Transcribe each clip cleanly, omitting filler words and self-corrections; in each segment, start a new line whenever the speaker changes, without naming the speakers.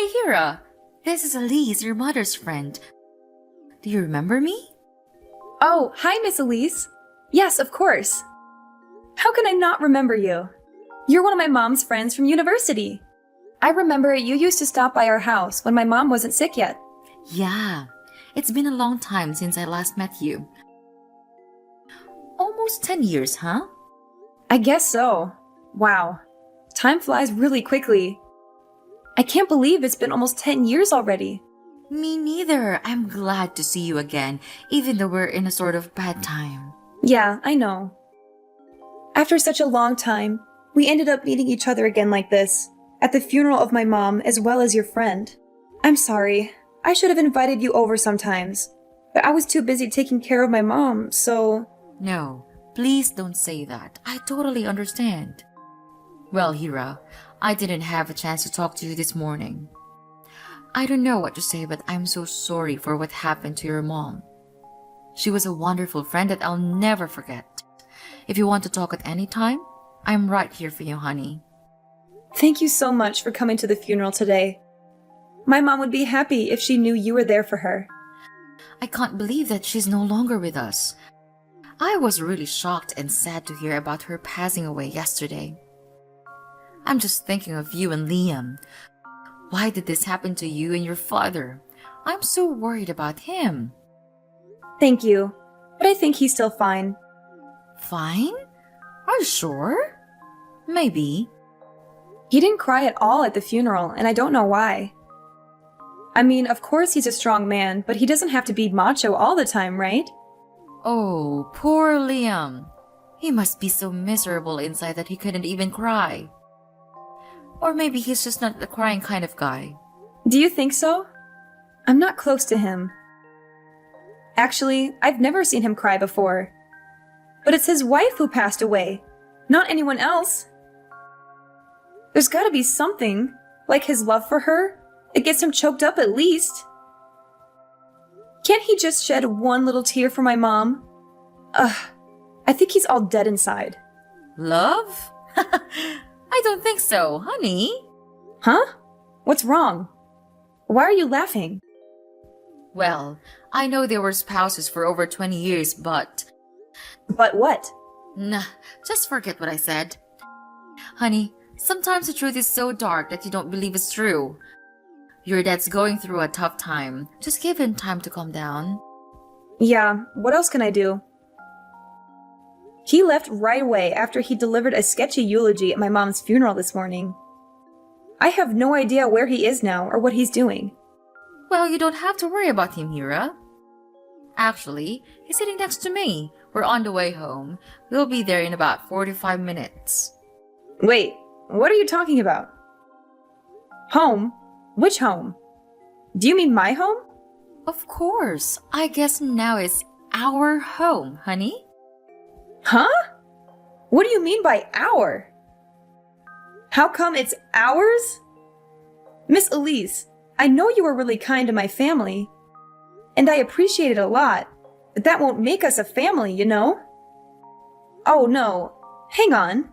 Hi, Hira. This is Elise, your mother's friend. Do you remember me?
Oh, hi, Miss Elise. Yes, of course. How can I not remember you? You're one of my mom's friends from university. I remember you used to stop by our house when my mom wasn't sick yet.
Yeah, it's been a long time since I last met you. Almost 10 years, huh?
I guess so. Wow. Time flies really quickly. I can't believe it's been almost 10 years already.
Me neither. I'm glad to see you again, even though we're in a sort of bad time.
Yeah, I know. After such a long time, we ended up meeting each other again like this, at the funeral of my mom as well as your friend. I'm sorry. I should have invited you over sometimes, but I was too busy taking care of my mom, so...
No, please don't say that. I totally understand. Well, Hira, I didn't have a chance to talk to you this morning. I don't know what to say, but I'm so sorry for what happened to your mom. She was a wonderful friend that I'll never forget. If you want to talk at any time, I'm right here for you, honey.
Thank you so much for coming to the funeral today. My mom would be happy if she knew you were there for her.
I can't believe that she's no longer with us. I was really shocked and sad to hear about her passing away yesterday. I'm just thinking of you and Liam. Why did this happen to you and your father? I'm so worried about him.
Thank you, but I think he's still fine.
Fine? Are you sure? Maybe.
He didn't cry at all at the funeral, and I don't know why. I mean, of course he's a strong man, but he doesn't have to be macho all the time, right?
Oh, poor Liam. He must be so miserable inside that he couldn't even cry. Or maybe he's just not the crying kind of guy.
Do you think so? I'm not close to him. Actually, I've never seen him cry before. But it's his wife who passed away, not anyone else. There's gotta be something, like his love for her, that gets him choked up at least. Can't he just shed one little tear for my mom? Ugh, I think he's all dead inside.
Love? I don't think so, honey.
Huh? What's wrong? Why are you laughing?
Well, I know they were spouses for over 20 years, but...
But what?
Nah, just forget what I said. Honey, sometimes the truth is so dark that you don't believe it's true. Your dad's going through a tough time. Just give him time to calm down.
Yeah, what else can I do? He left right away after he delivered a sketchy eulogy at my mom's funeral this morning. I have no idea where he is now or what he's doing.
Well, you don't have to worry about him, Hira. Actually, he's sitting next to me. We're on the way home. We'll be there in about 45 minutes.
Wait, what are you talking about? Home? Which home? Do you mean my home?
Of course. I guess now it's our home, honey.
Huh? What do you mean by our? How come it's ours? Miss Elise, I know you were really kind to my family, and I appreciate it a lot, but that won't make us a family, you know? Oh no, hang on.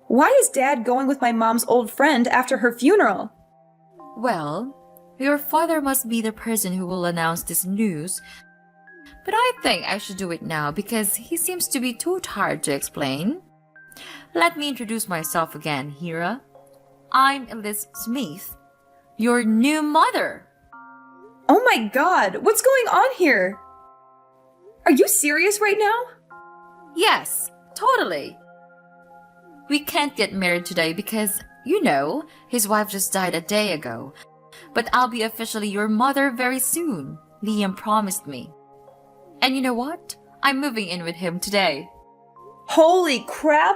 Why is Dad going with my mom's old friend after her funeral?
Well, your father must be the person who will announce this news, but I think I should do it now because he seems to be too tired to explain. Let me introduce myself again, Hira. I'm Elise Smith, your new mother.
Oh my god, what's going on here? Are you serious right now?
Yes, totally. We can't get married today because, you know, his wife just died a day ago. But I'll be officially your mother very soon. Liam promised me. And you know what? I'm moving in with him today.
Holy crap!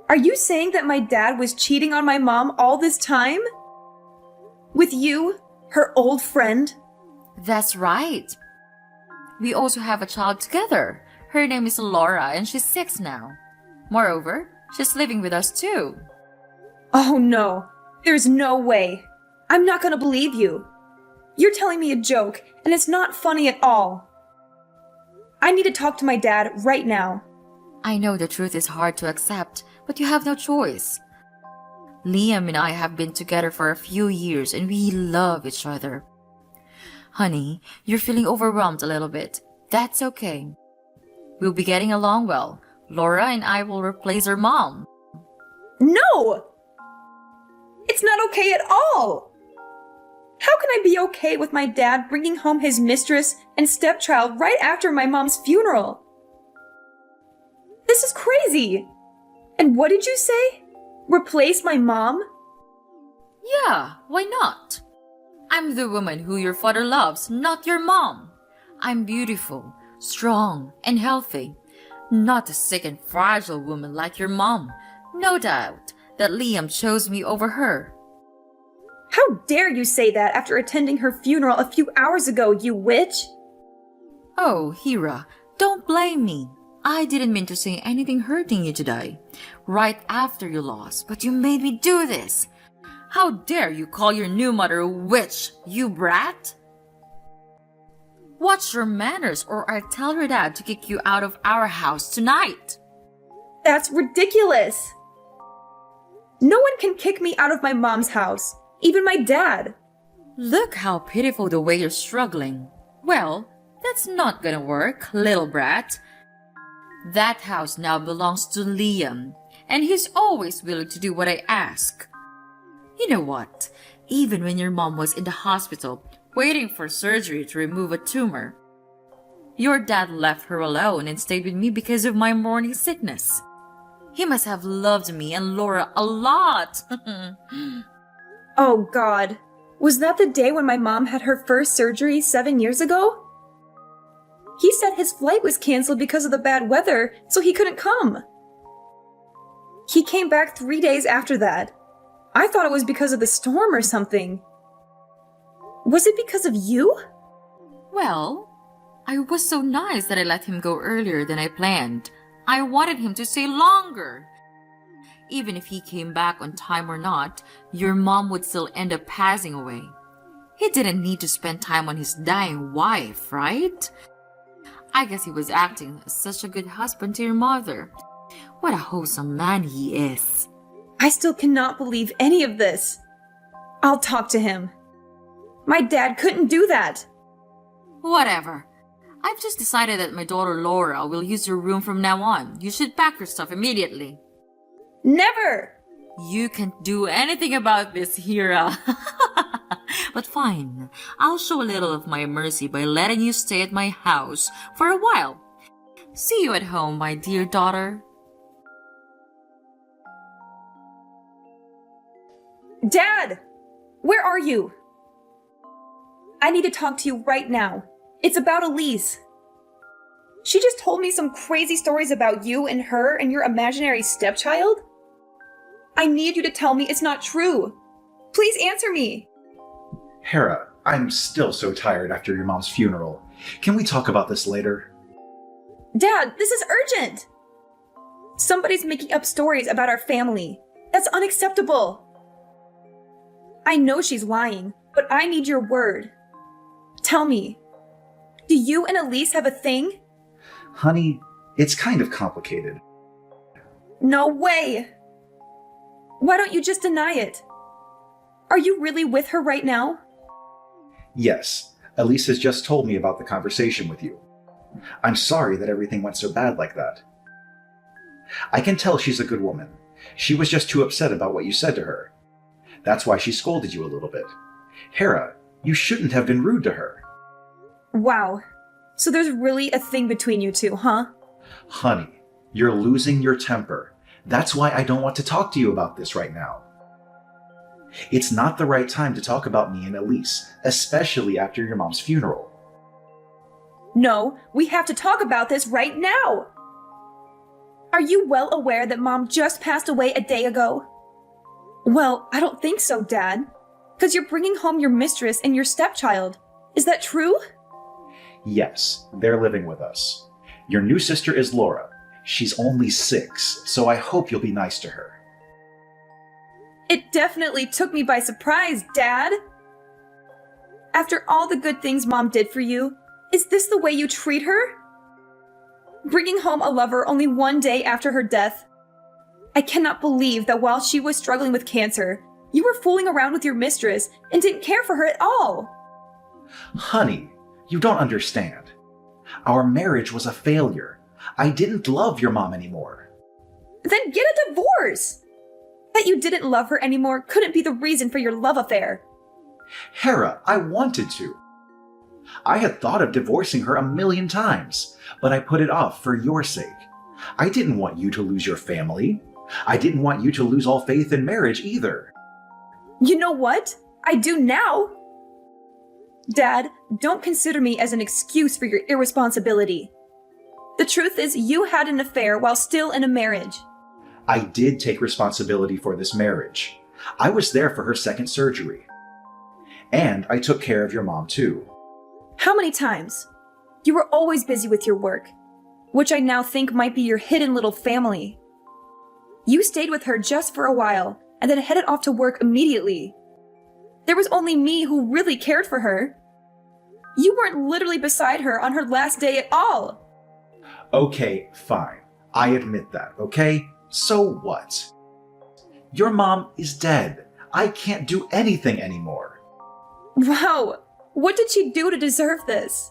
Are you saying that my dad was cheating on my mom all this time? With you, her old friend?
That's right. We also have a child together. Her name is Laura and she's 6 now. Moreover, she's living with us too.
Oh no, there's no way. I'm not gonna believe you. You're telling me a joke, and it's not funny at all. I need to talk to my dad right now.
I know the truth is hard to accept, but you have no choice. Liam and I have been together for a few years and we love each other. Honey, you're feeling overwhelmed a little bit. That's okay. We'll be getting along well. Laura and I will replace her mom.
No! It's not okay at all! How can I be okay with my dad bringing home his mistress and stepchild right after my mom's funeral? This is crazy! And what did you say? Replace my mom?
Yeah, why not? I'm the woman who your father loves, not your mom. I'm beautiful, strong, and healthy. Not a sick and fragile woman like your mom. No doubt that Liam chose me over her.
How dare you say that after attending her funeral a few hours ago, you witch?
Oh, Hira, don't blame me. I didn't mean to say anything hurting you today, right after you lost, but you made me do this. How dare you call your new mother a witch, you brat? Watch your manners or I'll tell your dad to kick you out of our house tonight.
That's ridiculous! No one can kick me out of my mom's house, even my dad.
Look how pitiful the way you're struggling. Well, that's not gonna work, little brat. That house now belongs to Liam, and he's always willing to do what I ask. You know what? Even when your mom was in the hospital, waiting for surgery to remove a tumor, your dad left her alone and stayed with me because of my morning sickness. He must have loved me and Laura a lot.
Oh God, was that the day when my mom had her first surgery 7 years ago? He said his flight was canceled because of the bad weather, so he couldn't come. He came back 3 days after that. I thought it was because of the storm or something. Was it because of you?
Well, I was so nice that I let him go earlier than I planned. I wanted him to stay longer. Even if he came back on time or not, your mom would still end up passing away. He didn't need to spend time on his dying wife, right? I guess he was acting as such a good husband to your mother. What a wholesome man he is.
I still cannot believe any of this. I'll talk to him. My dad couldn't do that.
Whatever. I've just decided that my daughter Laura will use your room from now on. You should pack your stuff immediately.
Never!
You can't do anything about this, Hira. But fine, I'll show a little of my mercy by letting you stay at my house for a while. See you at home, my dear daughter.
Dad! Where are you? I need to talk to you right now. It's about Elise. She just told me some crazy stories about you and her and your imaginary stepchild. I need you to tell me it's not true. Please answer me.
Hera, I'm still so tired after your mom's funeral. Can we talk about this later?
Dad, this is urgent. Somebody's making up stories about our family. That's unacceptable. I know she's lying, but I need your word. Tell me, do you and Elise have a thing?
Honey, it's kind of complicated.
No way! Why don't you just deny it? Are you really with her right now?
Yes, Elise has just told me about the conversation with you. I'm sorry that everything went so bad like that. I can tell she's a good woman. She was just too upset about what you said to her. That's why she scolded you a little bit. Hera, you shouldn't have been rude to her.
Wow. So there's really a thing between you two, huh?
Honey, you're losing your temper. That's why I don't want to talk to you about this right now. It's not the right time to talk about me and Elise, especially after your mom's funeral.
No, we have to talk about this right now! Are you well aware that Mom just passed away a day ago? Well, I don't think so, Dad. Because you're bringing home your mistress and your stepchild. Is that true?
Yes, they're living with us. Your new sister is Laura. She's only 6, so I hope you'll be nice to her.
It definitely took me by surprise, Dad! After all the good things Mom did for you, is this the way you treat her? Bringing home a lover only one day after her death? I cannot believe that while she was struggling with cancer, you were fooling around with your mistress and didn't care for her at all.
Honey, you don't understand. Our marriage was a failure. I didn't love your mom anymore.
Then get a divorce! That you didn't love her anymore couldn't be the reason for your love affair.
Hera, I wanted to. I had thought of divorcing her 1,000,000 times, but I put it off for your sake. I didn't want you to lose your family. I didn't want you to lose all faith in marriage either.
You know what? I do now! Dad, don't consider me as an excuse for your irresponsibility. The truth is, you had an affair while still in a marriage.
I did take responsibility for this marriage. I was there for her second surgery. And I took care of your mom too.
How many times? You were always busy with your work, which I now think might be your hidden little family. You stayed with her just for a while and then headed off to work immediately. There was only me who really cared for her. You weren't literally beside her on her last day at all.
Okay, fine. I admit that, okay? So what? Your mom is dead. I can't do anything anymore.
Wow, what did she do to deserve this?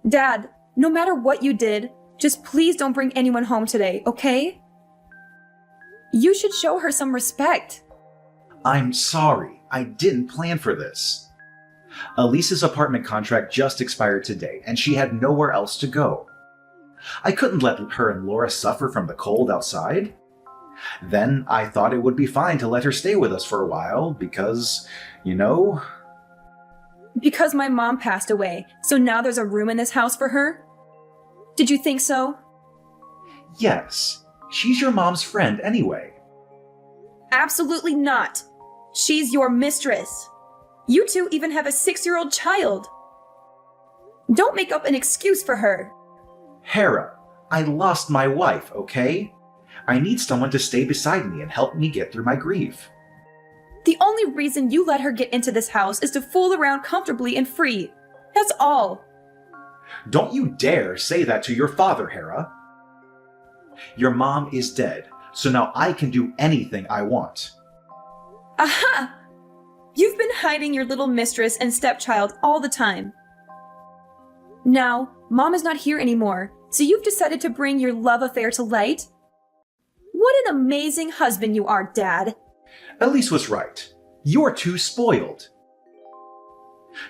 Dad, no matter what you did, just please don't bring anyone home today, okay? You should show her some respect.
I'm sorry. I didn't plan for this. Elise's apartment contract just expired today, and she had nowhere else to go. I couldn't let her and Laura suffer from the cold outside. Then I thought it would be fine to let her stay with us for a while because, you know...
Because my mom passed away, so now there's a room in this house for her? Did you think so?
Yes, she's your mom's friend anyway.
Absolutely not. She's your mistress. You two even have a 6-year-old child. Don't make up an excuse for her.
Hera, I lost my wife, okay? I need someone to stay beside me and help me get through my grief.
The only reason you let her get into this house is to fool around comfortably and free. That's all.
Don't you dare say that to your father, Hera. Your mom is dead, so now I can do anything I want.
Aha! You've been hiding your little mistress and stepchild all the time. Now, Mom is not here anymore, so you've decided to bring your love affair to light? What an amazing husband you are, Dad.
Elise was right. You're too spoiled.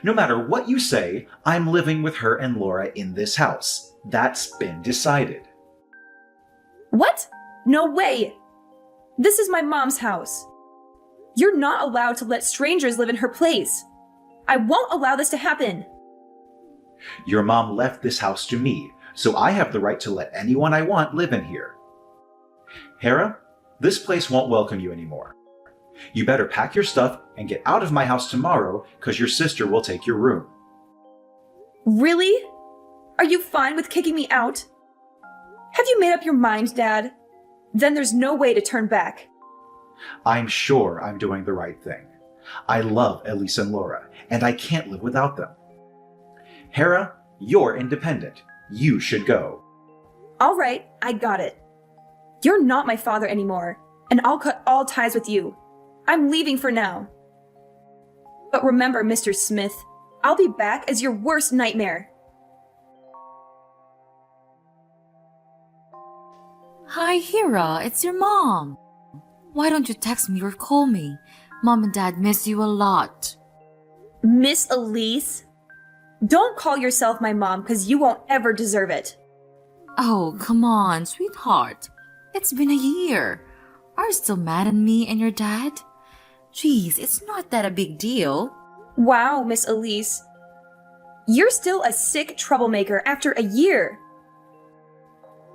No matter what you say, I'm living with her and Laura in this house. That's been decided.
What? No way! This is my mom's house. You're not allowed to let strangers live in her place. I won't allow this to happen.
Your mom left this house to me, so I have the right to let anyone I want live in here. Hera, this place won't welcome you anymore. You better pack your stuff and get out of my house tomorrow, because your sister will take your room.
Really? Are you fine with kicking me out? Have you made up your mind, Dad? Then there's no way to turn back.
I'm sure I'm doing the right thing. I love Elise and Laura, and I can't live without them. Hera, you're independent. You should go.
All right, I got it. You're not my father anymore, and I'll cut all ties with you. I'm leaving for now. But remember, Mr. Smith, I'll be back as your worst nightmare.
Hi, Hera, it's your mom. Why don't you text me or call me? Mom and Dad miss you a lot.
Miss Elise? Don't call yourself my mom, because you won't ever deserve it.
Oh, come on, sweetheart. It's been a year. Are you still mad at me and your dad? Jeez, it's not that a big deal.
Wow, Miss Elise. You're still a sick troublemaker after a year.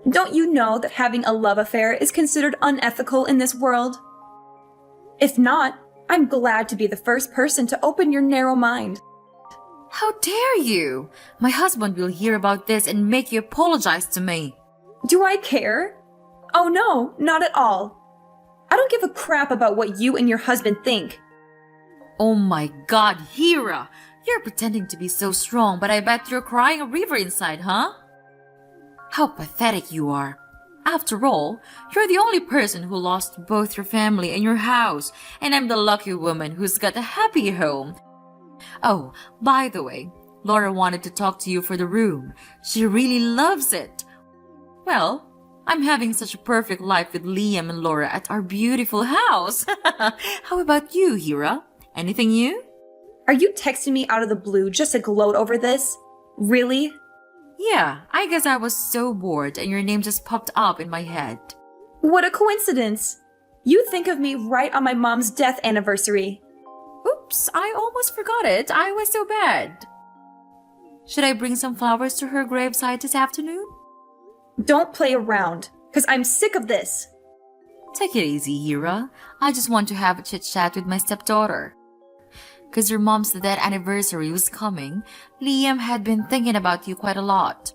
Don't you know that having a love affair is considered unethical in this world? If not, I'm glad to be the first person to open your narrow mind.
How dare you? My husband will hear about this and make you apologize to me.
Do I care? Oh no, not at all. I don't give a crap about what you and your husband think.
Oh my god, Hera! You're pretending to be so strong, but I bet you're crying a river inside, huh? How pathetic you are. After all, you're the only person who lost both your family and your house, and I'm the lucky woman who's got a happy home. Oh, by the way, Laura wanted to talk to you for the room. She really loves it. Well, I'm having such a perfect life with Liam and Laura at our beautiful house. How about you, Hira? Anything new?
Are you texting me out of the blue just to gloat over this? Really?
Yeah, I guess I was so bored and your name just popped up in my head.
What a coincidence! You think of me right on my mom's death anniversary.
Oops, I almost forgot it. I was so bad. Should I bring some flowers to her graveside this afternoon?
Don't play around, because I'm sick of this.
Take it easy, Hira. I just want to have a chit-chat with my stepdaughter. Because your mom's death anniversary was coming, Liam had been thinking about you quite a lot.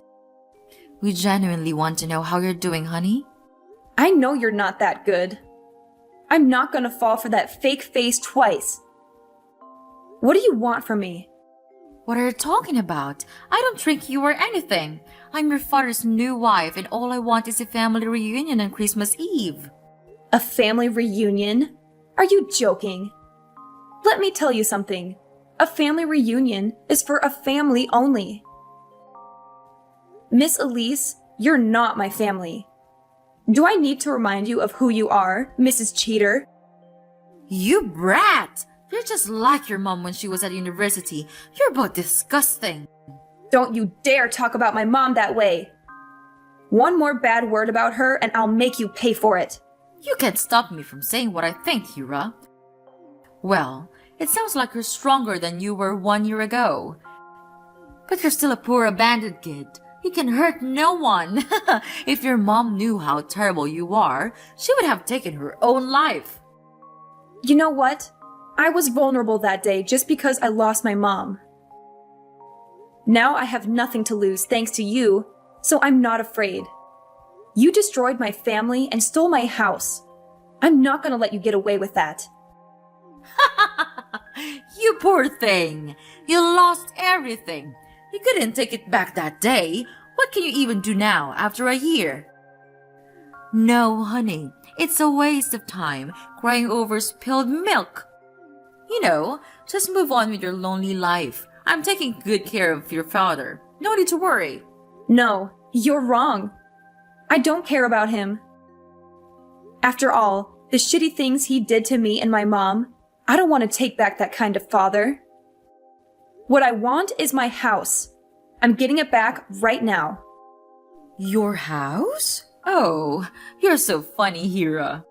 We genuinely want to know how you're doing, honey.
I know you're not that good. I'm not gonna fall for that fake face twice. What do you want from me?
What are you talking about? I don't drink you or anything. I'm your father's new wife and all I want is a family reunion on Christmas Eve.
A family reunion? Are you joking? Let me tell you something. A family reunion is for a family only. Miss Elise, you're not my family. Do I need to remind you of who you are, Mrs. Cheater?
You brat! You're just like your mom when she was at university. You're both disgusting.
Don't you dare talk about my mom that way. One more bad word about her and I'll make you pay for it.
You can't stop me from saying what I think, Hira. Well, it sounds like you're stronger than you were 1 year ago. But you're still a poor abandoned kid. You can hurt no one. If your mom knew how terrible you are, she would have taken her own life.
You know what? I was vulnerable that day just because I lost my mom. Now I have nothing to lose thanks to you, so I'm not afraid. You destroyed my family and stole my house. I'm not gonna let you get away with that.
You poor thing. You lost everything. You couldn't take it back that day. What can you even do now after a year? No, honey. It's a waste of time crying over spilled milk. You know, just move on with your lonely life. I'm taking good care of your father. No need to worry.
No, you're wrong. I don't care about him. After all, the shitty things he did to me and my mom, I don't want to take back that kind of father. What I want is my house. I'm getting it back right now.
Your house? Oh, you're so funny, Hira.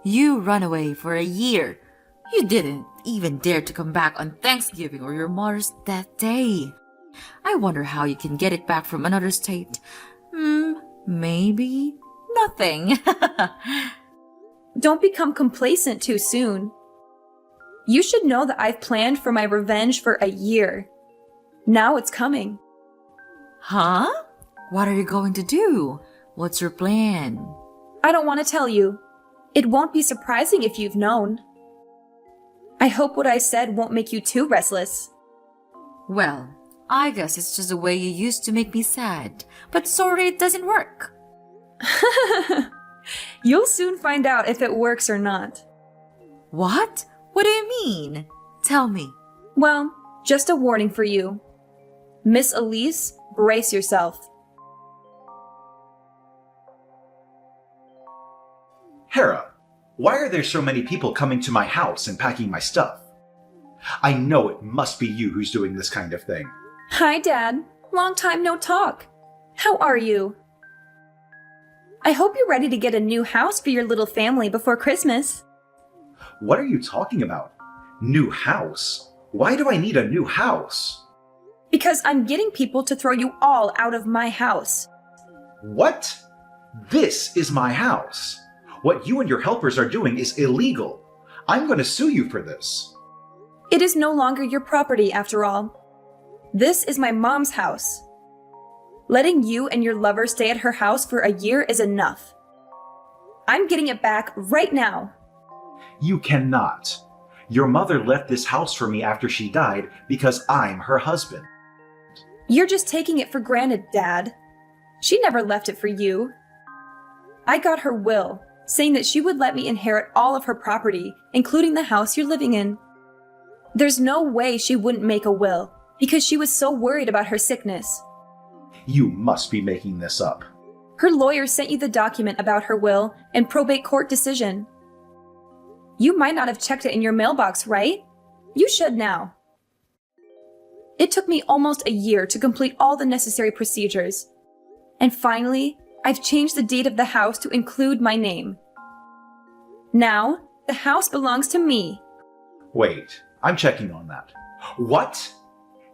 You run away for a year. You didn't even dare to come back on Thanksgiving or your mother's death day. I wonder how you can get it back from another state. Maybe nothing.
Don't become complacent too soon. You should know that I've planned for my revenge for a year. Now it's coming.
Huh? What are you going to do? What's your plan?
I don't want to tell you. It won't be surprising if you've known. I hope what I said won't make you too restless.
Well, I guess it's just a way you used to make me sad. But sorry it doesn't work.
You'll soon find out if it works or not.
What? What do you mean? Tell me.
Well, just a warning for you. Miss Elise, brace yourself.
Hera, why are there so many people coming to my house and packing my stuff? I know it must be you who's doing this kind of thing.
Hi, Dad. Long time no talk. How are you? I hope you're ready to get a new house for your little family before Christmas.
What are you talking about? New house? Why do I need a new house?
Because I'm getting people to throw you all out of my house.
What? This is my house. What you and your helpers are doing is illegal. I'm going to sue you for this.
It is no longer your property, after all. This is my mom's house. Letting you and your lover stay at her house for a year is enough. I'm getting it back right now.
You cannot. Your mother left this house for me after she died because I'm her husband.
You're just taking it for granted, Dad. She never left it for you. I got her will, saying that she would let me inherit all of her property, including the house you're living in. There's no way she wouldn't make a will, because she was so worried about her sickness.
You must be making this up.
Her lawyer sent you the document about her will and probate court decision. You might not have checked it in your mailbox, right? You should now. It took me almost a year to complete all the necessary procedures. And finally, I've changed the deed of the house to include my name. Now, the house belongs to me.
Wait, I'm checking on that. What?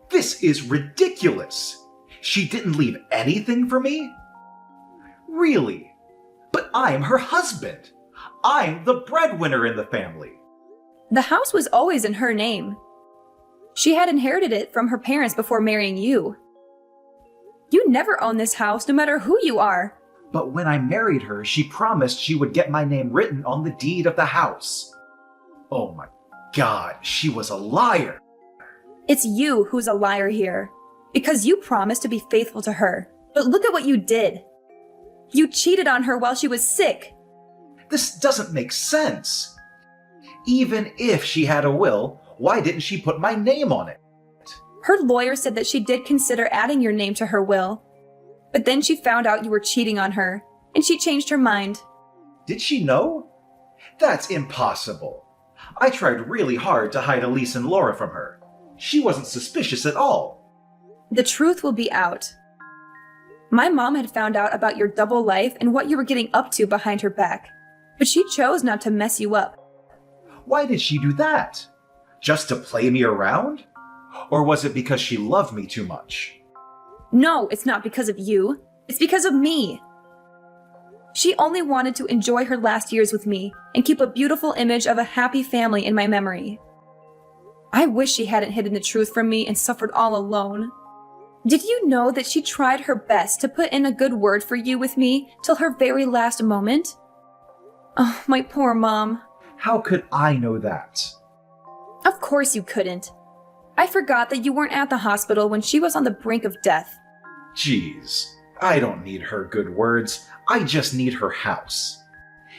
This is ridiculous! She didn't leave anything for me? Really? But I'm her husband! I'm the breadwinner in the family!
The house was always in her name. She had inherited it from her parents before marrying you. You never own this house, no matter who you are.
But when I married her, she promised she would get my name written on the deed of the house. Oh my God, she was a liar!
It's you who's a liar here, because you promised to be faithful to her. But look at what you did. You cheated on her while she was sick.
This doesn't make sense. Even if she had a will, why didn't she put my name on it?
Her lawyer said that she did consider adding your name to her will. But then she found out you were cheating on her, and she changed her mind.
Did she know? That's impossible. I tried really hard to hide Elise and Laura from her. She wasn't suspicious at all.
The truth will be out. My mom had found out about your double life and what you were getting up to behind her back, but she chose not to mess you up.
Why did she do that? Just to play me around? Or was it because she loved me too much?
No, it's not because of you. It's because of me. She only wanted to enjoy her last years with me and keep a beautiful image of a happy family in my memory. I wish she hadn't hidden the truth from me and suffered all alone. Did you know that she tried her best to put in a good word for you with me till her very last moment? Oh, my poor mom.
How could I know that?
Of course you couldn't. I forgot that you weren't at the hospital when she was on the brink of death.
Jeez, I don't need her good words. I just need her house.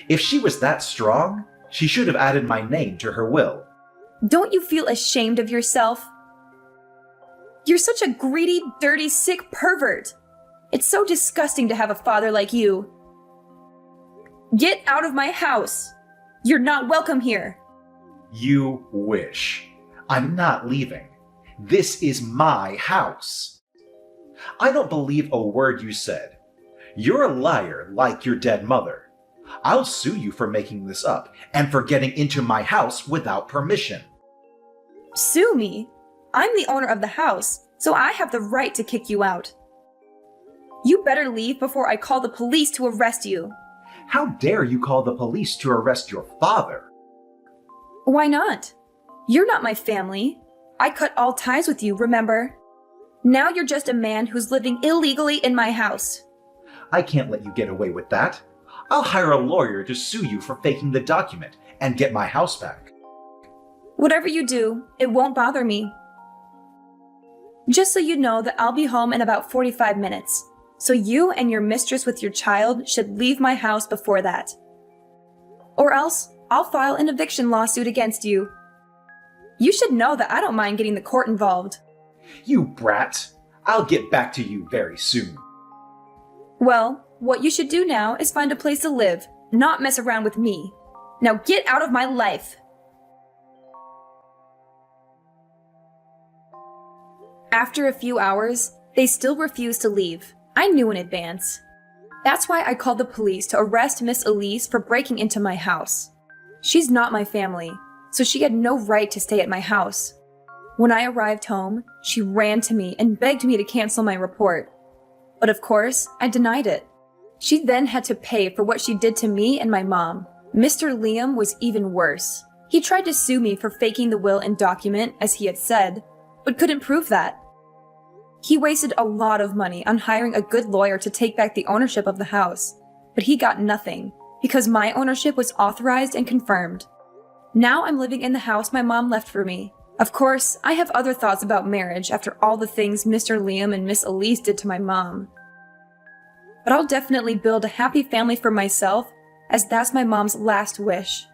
If she was that strong, she should have added my name to her will.
Don't you feel ashamed of yourself? You're such a greedy, dirty, sick pervert. It's so disgusting to have a father like you. Get out of my house. You're not welcome here.
You wish. I'm not leaving. This is my house. I don't believe a word you said. You're a liar like your dead mother. I'll sue you for making this up and for getting into my house without permission.
Sue me? I'm the owner of the house, so I have the right to kick you out. You better leave before I call the police to arrest you.
How dare you call the police to arrest your father?
Why not? You're not my family. I cut all ties with you, remember? Now you're just a man who's living illegally in my house.
I can't let you get away with that. I'll hire a lawyer to sue you for faking the document and get my house back.
Whatever you do, it won't bother me. Just so you know that I'll be home in about 45 minutes. So you and your mistress with your child should leave my house before that. Or else, I'll file an eviction lawsuit against you. You should know that I don't mind getting the court involved.
You brat! I'll get back to you very soon.
Well, what you should do now is find a place to live, not mess around with me. Now get out of my life! After a few hours, they still refused to leave. I knew in advance. That's why I called the police to arrest Miss Elise for breaking into my house. She's not my family, so she had no right to stay at my house. When I arrived home, she ran to me and begged me to cancel my report. But of course, I denied it. She then had to pay for what she did to me and my mom. Mr. Liam was even worse. He tried to sue me for faking the will and document, as he had said, but couldn't prove that. He wasted a lot of money on hiring a good lawyer to take back the ownership of the house, but he got nothing because my ownership was authorized and confirmed. Now I'm living in the house my mom left for me. Of course, I have other thoughts about marriage after all the things Mr. Liam and Miss Elise did to my mom. but I'll definitely build a happy family for myself, as that's my mom's last wish.